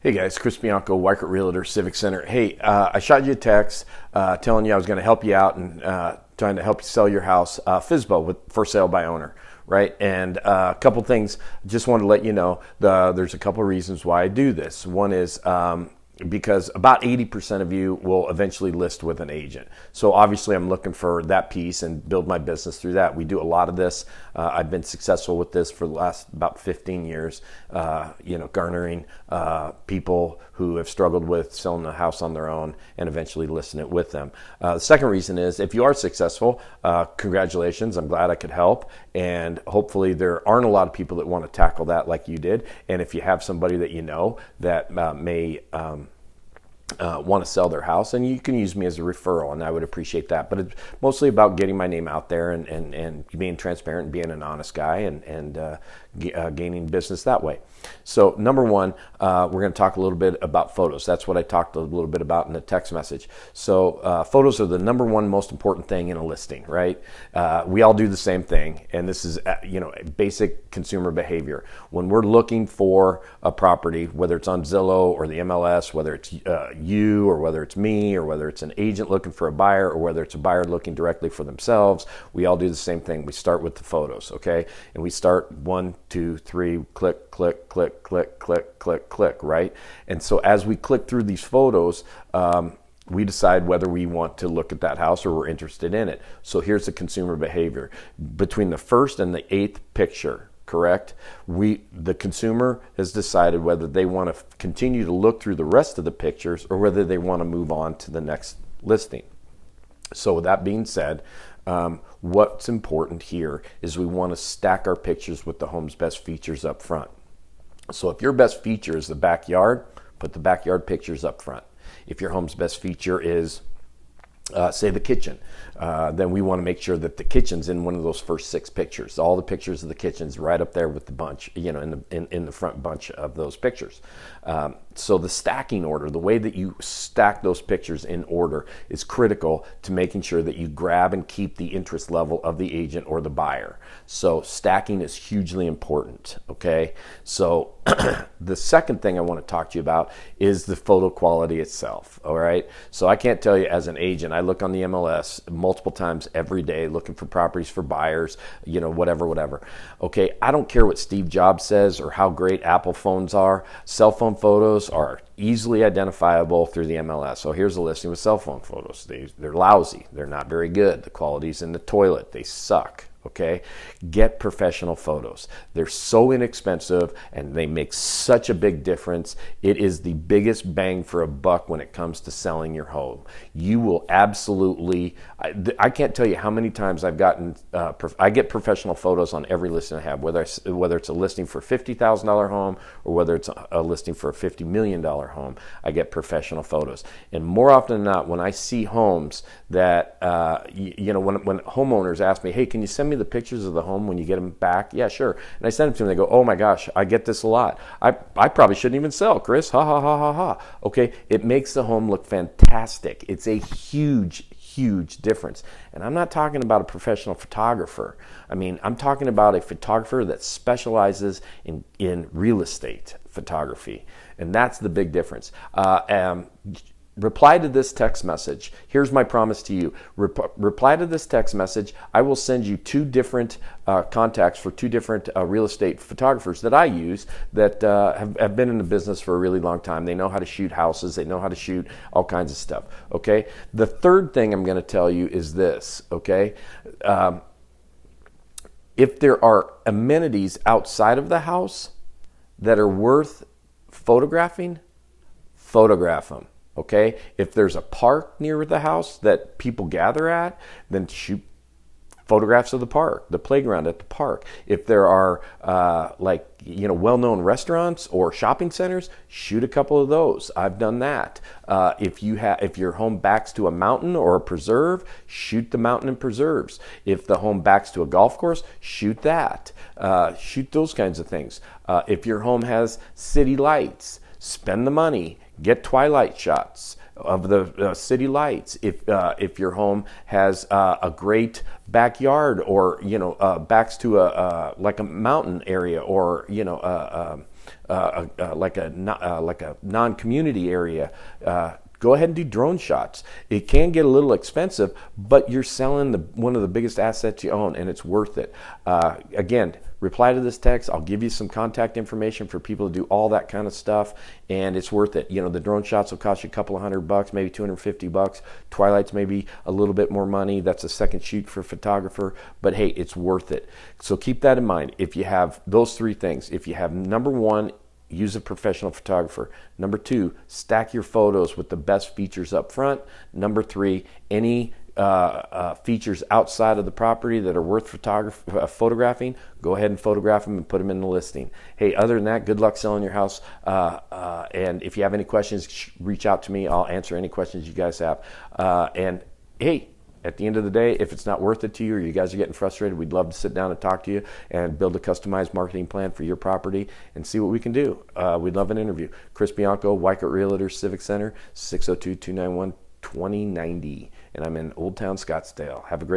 Hey guys, Chris Bianco, Wycott Realtor, Civic Center. Hey, I shot you a text telling you I was going to help you out and trying to help you sell your house, FSBO, with for sale by owner, right? And a couple things, just wanted to let you know, there's a couple reasons why I do this. One is because about 80% of you will eventually list with an agent. So obviously I'm looking for that piece and build my business through that. We do a lot of this. I've been successful with this for the last about 15 years, garnering people who have struggled with selling a house on their own and eventually listing it with them. The second reason is if you are successful, congratulations, I'm glad I could help. And hopefully there aren't a lot of people that want to tackle that like you did. And if you have somebody that you know that may want to sell their house, and you can use me as a referral, and I would appreciate that. But it's mostly about getting my name out there and being transparent and being an honest guy and gaining business that way. So number one, we're going to talk a little bit about photos. That's what I talked a little bit about in the text message. So photos are the number one most important thing in a listing, right? We all do the same thing, and this is basic consumer behavior. When we're looking for a property, whether it's on Zillow or the MLS, whether it's you or whether it's me or whether it's an agent looking for a buyer or whether it's a buyer looking directly for themselves, we all do the same thing. We start with the photos, okay? And we start 1, 2, 3, click, click, click, click, click, click, click, right? And so as we click through these photos, we decide whether we want to look at that house or we're interested in it. So here's the consumer behavior. Between the first and the 8th picture, correct? The consumer has decided whether they want to continue to look through the rest of the pictures or whether they want to move on to the next listing. So with that being said, what's important here is we want to stack our pictures with the home's best features up front. So if your best feature is the backyard, put the backyard pictures up front. If your home's best feature is say the kitchen, then we want to make sure that the kitchen's in one of those first 6 pictures. All the pictures of the kitchen's right up there with the bunch, in the front bunch of those pictures. So the stacking order, the way that you stack those pictures in order, is critical to making sure that you grab and keep the interest level of the agent or the buyer. So stacking is hugely important, okay? So the second thing I want to talk to you about is the photo quality itself, all right? So I can't tell you, as an agent, I look on the MLS multiple times every day looking for properties for buyers, whatever. Okay, I don't care what Steve Jobs says or how great Apple phones are. Cell phone photos are easily identifiable through the MLS. So here's a listing with cell phone photos. They're lousy. They're not very good. The quality's in the toilet. They suck. Okay, get professional photos. They're so inexpensive and they make such a big difference. It is the biggest bang for a buck when it comes to selling your home. You will absolutely, I can't tell you how many times I've gotten, I get professional photos on every listing I have, whether it's a listing for a $50,000 home or whether it's a listing for a $50 million home, I get professional photos. And more often than not, when I see homes that, when homeowners ask me, hey, can you send me the pictures of the home when you get them back? Yeah, sure. And I send them to them. They go, oh my gosh, I get this a lot. I probably shouldn't even sell, Chris. Ha ha ha ha ha. Okay, it makes the home look fantastic. It's a huge difference. And I'm not talking about a professional photographer. I'm talking about a photographer that specializes in real estate photography. And that's the big difference. Reply to this text message. Here's my promise to you. Reply to this text message. I will send you 2 different contacts for 2 different real estate photographers that I use that have been in the business for a really long time. They know how to shoot houses. They know how to shoot all kinds of stuff. Okay. The third thing I'm going to tell you is this. Okay. If there are amenities outside of the house that are worth photographing, photograph them. Okay, if there's a park near the house that people gather at, then shoot photographs of the park, the playground at the park. If there are well-known restaurants or shopping centers, shoot a couple of those. I've done that. If your home backs to a mountain or a preserve, shoot the mountain and preserves. If the home backs to a golf course, shoot that. Shoot those kinds of things. If your home has city lights, spend the money. Get twilight shots. of the city lights. If your home has a great backyard, or backs to like a mountain area, or like a non-community area. Go ahead and do drone shots. It can get a little expensive, but you're selling one of the biggest assets you own, and it's worth it. Again, reply to this text. I'll give you some contact information for people to do all that kind of stuff, and it's worth it. The drone shots will cost you a couple of $100, maybe $250. Twilights maybe a little bit more money. That's a second shoot for a photographer, but hey, it's worth it. So keep that in mind. If you have those three things, if you have number one, use a professional photographer. Number two, stack your photos with the best features up front. Number three, any features outside of the property that are worth photographing, go ahead and photograph them and put them in the listing. Hey, other than that, good luck selling your house. And if you have any questions, reach out to me. I'll answer any questions you guys have. And hey, at the end of the day, if it's not worth it to you, or you guys are getting frustrated, we'd love to sit down and talk to you and build a customized marketing plan for your property and see what we can do. We'd love an interview. Chris Bianco, Weichert Realtor Civic Center, 602-291-2090. And I'm in Old Town Scottsdale. Have a great